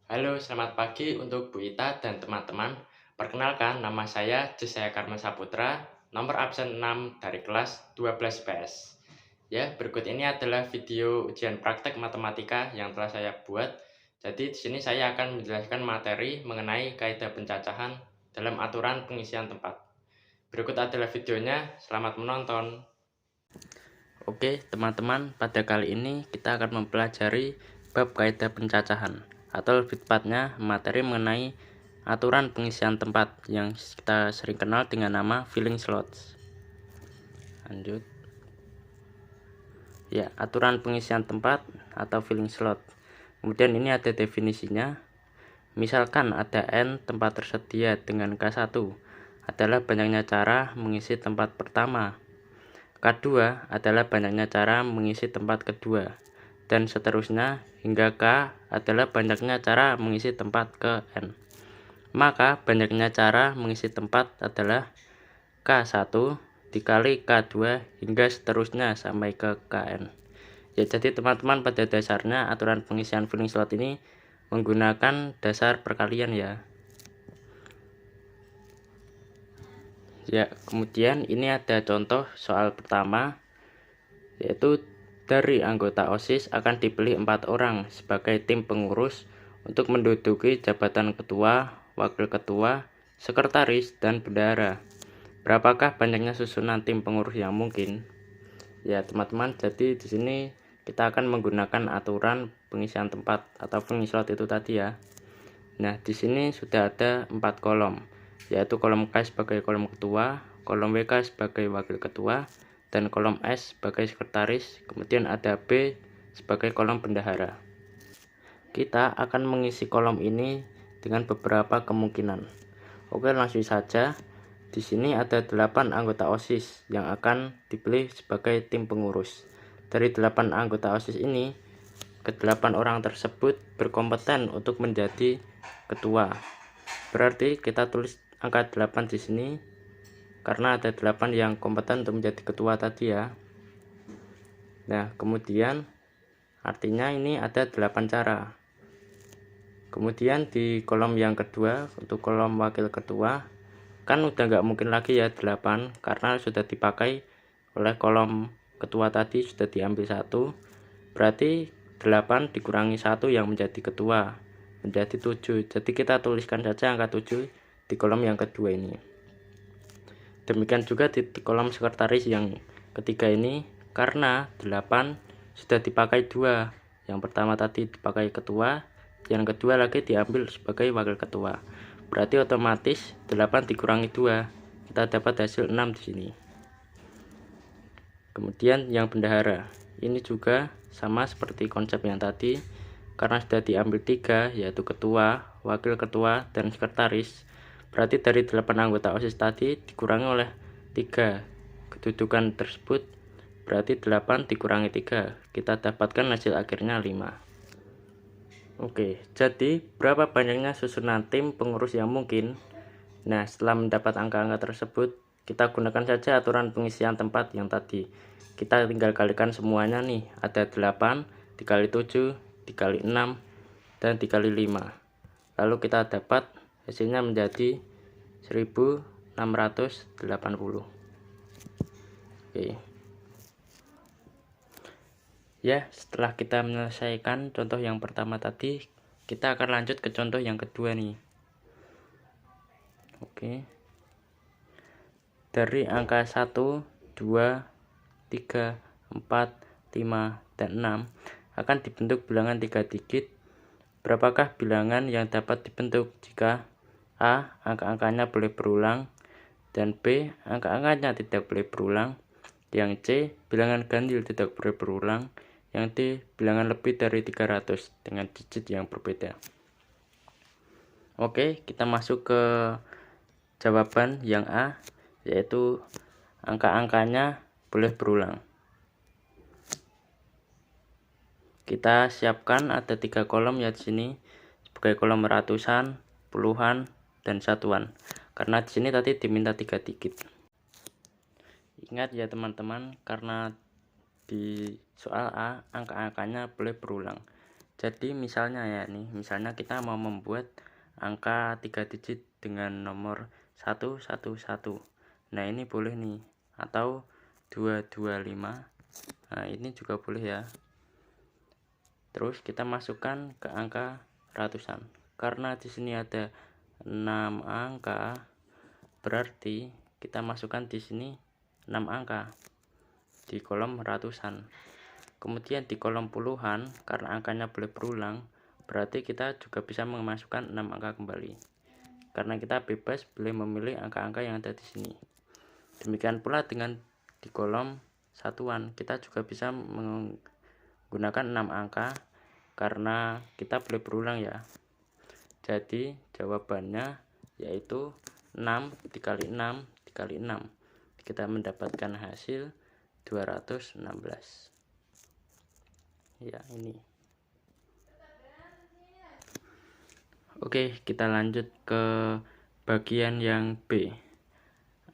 Halo, selamat pagi untuk Bu Ita dan teman-teman. Perkenalkan, nama saya Jaya Karma Saputra, nomor absen 6 dari kelas 12 PS. Ya, berikut ini adalah video ujian praktek matematika yang telah saya buat. Jadi di sini saya akan menjelaskan materi mengenai kaidah pencacahan dalam aturan pengisian tempat. Berikut adalah videonya, selamat menonton. Oke, teman-teman, pada kali ini kita akan mempelajari bab kaidah pencacahan, atau lebih tepatnya materi mengenai aturan pengisian tempat yang kita sering kenal dengan nama filling slots. Lanjut. Ya, aturan pengisian tempat atau filling slot. Kemudian ini ada definisinya. Misalkan ada N tempat tersedia dengan K1 adalah banyaknya cara mengisi tempat pertama. K2 adalah banyaknya cara mengisi tempat kedua, dan seterusnya hingga K adalah banyaknya cara mengisi tempat ke N. Maka banyaknya cara mengisi tempat adalah K1 dikali K2 hingga seterusnya sampai ke Kn. Ya, jadi teman-teman pada dasarnya aturan pengisian filling slot ini menggunakan dasar perkalian ya. Ya, kemudian ini ada contoh soal pertama, yaitu dari anggota OSIS akan dipilih 4 orang sebagai tim pengurus untuk menduduki jabatan ketua, wakil ketua, sekretaris, dan bendahara. Berapakah banyaknya susunan tim pengurus yang mungkin? Ya, teman-teman, jadi di sini kita akan menggunakan aturan pengisian tempat atau filling slot itu tadi ya. Nah, di sini sudah ada 4 kolom, yaitu kolom K sebagai kolom ketua, kolom WK sebagai wakil ketua, dan kolom S sebagai sekretaris, kemudian ada B sebagai kolom bendahara. Kita akan mengisi kolom ini dengan beberapa kemungkinan. Oke, langsung saja. Di sini ada 8 anggota OSIS yang akan dipilih sebagai tim pengurus. Dari 8 anggota OSIS ini, ke-8 orang tersebut berkompeten untuk menjadi ketua. Berarti kita tulis angka 8 di sini karena ada 8 yang kompeten untuk menjadi ketua tadi ya. Nah, kemudian artinya ini ada 8 cara. Kemudian di kolom yang kedua, untuk kolom wakil ketua, kan udah nggak mungkin lagi ya 8 karena sudah dipakai oleh kolom ketua tadi, sudah diambil 1. Berarti 8 dikurangi 1 yang menjadi ketua, menjadi 7. Jadi kita tuliskan saja angka 7 di kolom yang kedua ini. Demikian juga di kolom sekretaris yang ketiga ini, karena 8 sudah dipakai 2. Yang pertama tadi dipakai ketua, yang kedua lagi diambil sebagai wakil ketua. Berarti otomatis 8 dikurangi 2, kita dapat hasil 6 di sini. Kemudian yang bendahara, ini juga sama seperti konsep yang tadi, karena sudah diambil 3, yaitu ketua, wakil ketua, dan sekretaris. Berarti dari 8 anggota OSIS tadi dikurangi oleh 3 kedudukan tersebut, berarti 8 dikurangi 3, kita dapatkan hasil akhirnya 5. Oke, jadi berapa banyaknya susunan tim pengurus yang mungkin? Nah, setelah mendapat angka-angka tersebut, kita gunakan saja aturan pengisian tempat yang tadi. Kita tinggal kalikan semuanya nih, ada 8 dikali 7 dikali 6 dan dikali 5. Lalu kita dapat hasilnya menjadi 1680. Oke. Ya, setelah kita menyelesaikan contoh yang pertama tadi, kita akan lanjut ke contoh yang kedua nih. Oke. Dari angka 1, 2, 3, 4, 5, dan 6 akan dibentuk bilangan 3 digit. Berapakah bilangan yang dapat dibentuk jika A. Angka-angkanya boleh berulang, dan B. Angka-angkanya tidak boleh berulang, yang C. Bilangan ganjil tidak boleh berulang, yang D. Bilangan lebih dari 300 dengan digit yang berbeda. Oke, kita masuk ke jawaban yang A, yaitu angka-angkanya boleh berulang. Kita siapkan ada 3 kolom ya di sini sebagai kolom ratusan, puluhan, dan satuan. Karena di sini tadi diminta 3 digit. Ingat ya teman-teman, karena di soal A angka-angkanya boleh berulang. Jadi misalnya ya nih, misalnya kita mau membuat angka 3 digit dengan nomor 111. Nah, ini boleh nih, atau 225. Nah, ini juga boleh ya. Terus kita masukkan ke angka ratusan. Karena di sini ada 6 angka, berarti kita masukkan di sini 6 angka di kolom ratusan. Kemudian di kolom puluhan, karena angkanya boleh berulang, berarti kita juga bisa memasukkan 6 angka kembali. Karena kita bebas boleh memilih angka-angka yang ada di sini. Demikian pula dengan di kolom satuan, kita juga bisa menggunakan 6 angka karena kita boleh berulang ya. Jadi jawabannya yaitu 6 dikali 6 dikali 6. Kita mendapatkan hasil 216. Ya, ini. Oke, kita lanjut ke bagian yang B.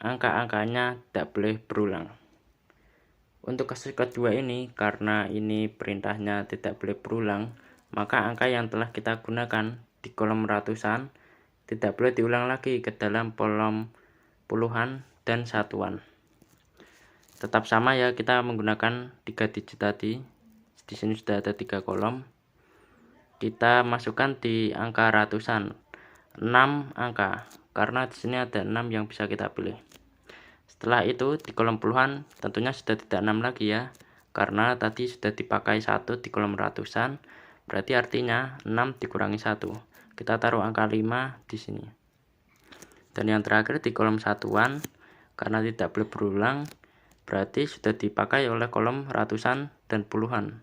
Angka-angkanya tidak boleh berulang. Untuk kasus kedua ini, karena ini perintahnya tidak boleh berulang, maka angka yang telah kita gunakan di kolom ratusan tidak boleh diulang lagi ke dalam kolom puluhan dan satuan. Tetap sama ya, kita menggunakan 3 digit tadi. Di sini sudah ada 3 kolom. Kita masukkan di angka ratusan 6 angka, karena di sini ada 6 yang bisa kita pilih. Setelah itu di kolom puluhan tentunya sudah tidak 6 lagi ya, karena tadi sudah dipakai 1 di kolom ratusan, berarti artinya 6 dikurangi 1. Kita taruh angka 5 di sini. Dan yang terakhir di kolom satuan, karena tidak boleh berulang, berarti sudah dipakai oleh kolom ratusan dan puluhan.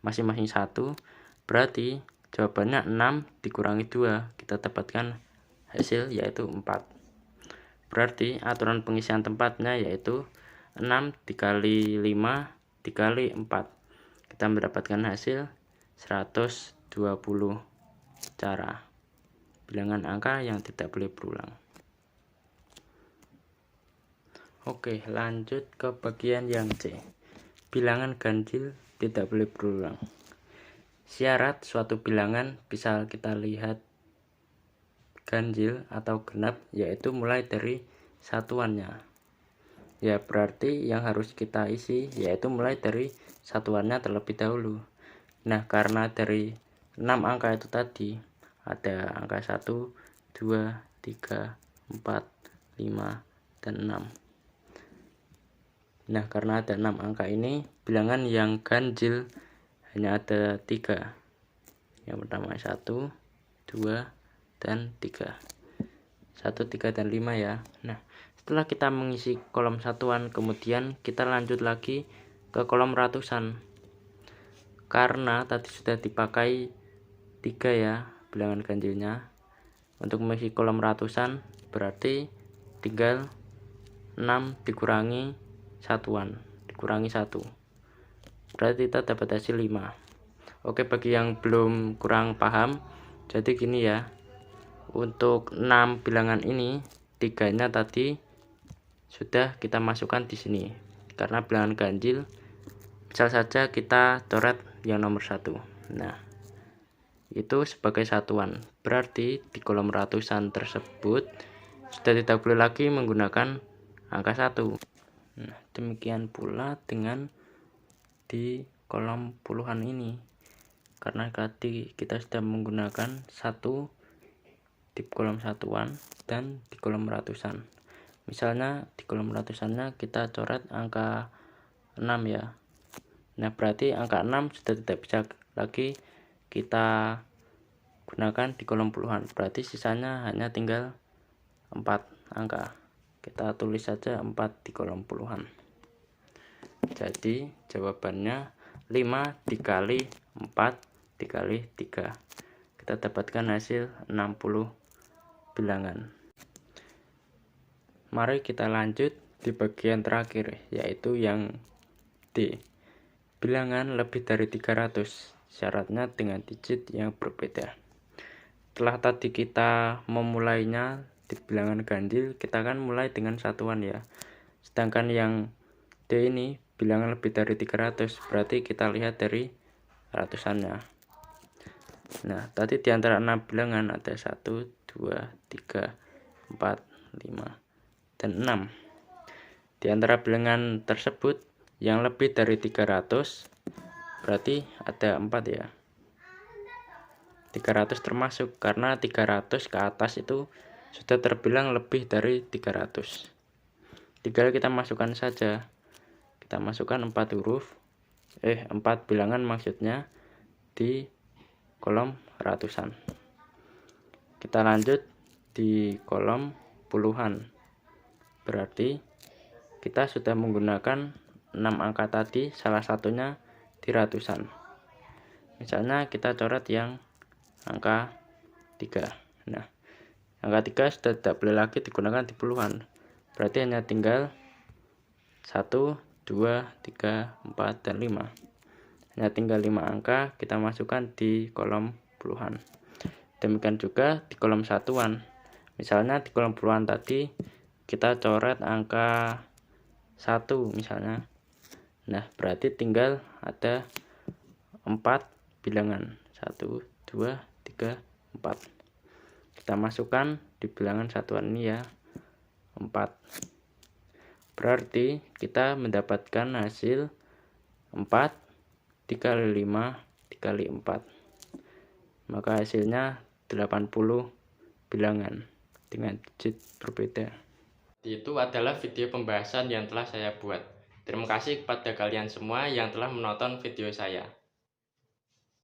Masing-masing 1, berarti jawabannya 6 dikurangi 2, kita dapatkan hasil yaitu 4. Berarti aturan pengisian tempatnya yaitu 6 dikali 5 dikali 4. Kita mendapatkan hasil 120 cara bilangan angka yang tidak boleh berulang. Oke, lanjut ke bagian yang C. Bilangan ganjil tidak boleh berulang. Syarat suatu bilangan bisa kita lihat ganjil atau genap, yaitu mulai dari satuannya. Ya, berarti yang harus kita isi yaitu mulai dari satuannya terlebih dahulu. Nah, karena dari 6 angka itu tadi ada angka 1, 2, 3, 4, 5, dan 6. Nah, karena ada 6 angka ini, bilangan yang ganjil hanya ada 3. Yang pertama 1, 2, dan 3. 1, 3, dan 5 ya. Nah, setelah kita mengisi kolom satuan, kemudian kita lanjut lagi ke kolom ratusan. Karena tadi sudah dipakai 3 ya bilangan ganjilnya. Untuk mengisi kolom ratusan berarti tinggal 6 dikurangi satuan, dikurangi 1. Berarti kita dapat hasil 5. Oke, bagi yang belum kurang paham, jadi gini ya. Untuk 6 bilangan ini, 3-nya tadi sudah kita masukkan di sini. Karena bilangan ganjil, misal saja kita coret yang nomor 1. Nah, itu sebagai satuan. Berarti di kolom ratusan tersebut sudah tidak boleh lagi menggunakan angka 1. Nah, demikian pula dengan di kolom puluhan ini. Karena tadi kita sudah menggunakan 1 di kolom satuan dan di kolom ratusan. Misalnya di kolom ratusannya kita coret angka 6 ya. Nah, berarti angka 6 sudah tidak bisa lagi kita gunakan di kolom puluhan. Berarti sisanya hanya tinggal 4 angka. Kita tulis saja 4 di kolom puluhan. Jadi jawabannya 5 dikali 4 dikali 3. Kita dapatkan hasil 60 bilangan. Mari kita lanjut di bagian terakhir, yaitu yang D. Bilangan lebih dari 300, syaratnya dengan digit yang berbeda. Setelah tadi kita memulainya di bilangan ganjil, kita akan mulai dengan satuan ya. Sedangkan yang D ini bilangan lebih dari 300, berarti kita lihat dari ratusannya. Nah, tadi di antara 6 bilangan ada 1, 2, 3, 4, 5, dan 6. Di antara bilangan tersebut yang lebih dari 300 berarti ada 4 ya. 300 termasuk karena 300 ke atas itu sudah terbilang lebih dari 300. Tinggal kita masukkan saja. Kita masukkan 4 bilangan maksudnya di kolom ratusan. Kita lanjut di kolom puluhan. Berarti kita sudah menggunakan 6 angka tadi, salah satunya di ratusan. Misalnya kita coret yang angka 3. Nah, angka 3 sudah tidak boleh lagi digunakan di puluhan. Berarti hanya tinggal 1, 2, 3, 4, dan 5. Hanya tinggal 5 angka kita masukkan di kolom puluhan. Demikian juga di kolom satuan. Misalnya di kolom puluhan tadi kita coret angka 1 misalnya. Nah, berarti tinggal ada 4 bilangan. 1, 2, 3, 4. Kita masukkan di bilangan satuan ini ya, 4. Berarti kita mendapatkan hasil 4 dikali 5 dikali 4. Maka hasilnya 80 bilangan dengan digit berbeda. Itu adalah video pembahasan yang telah saya buat. Terima kasih kepada kalian semua yang telah menonton video saya.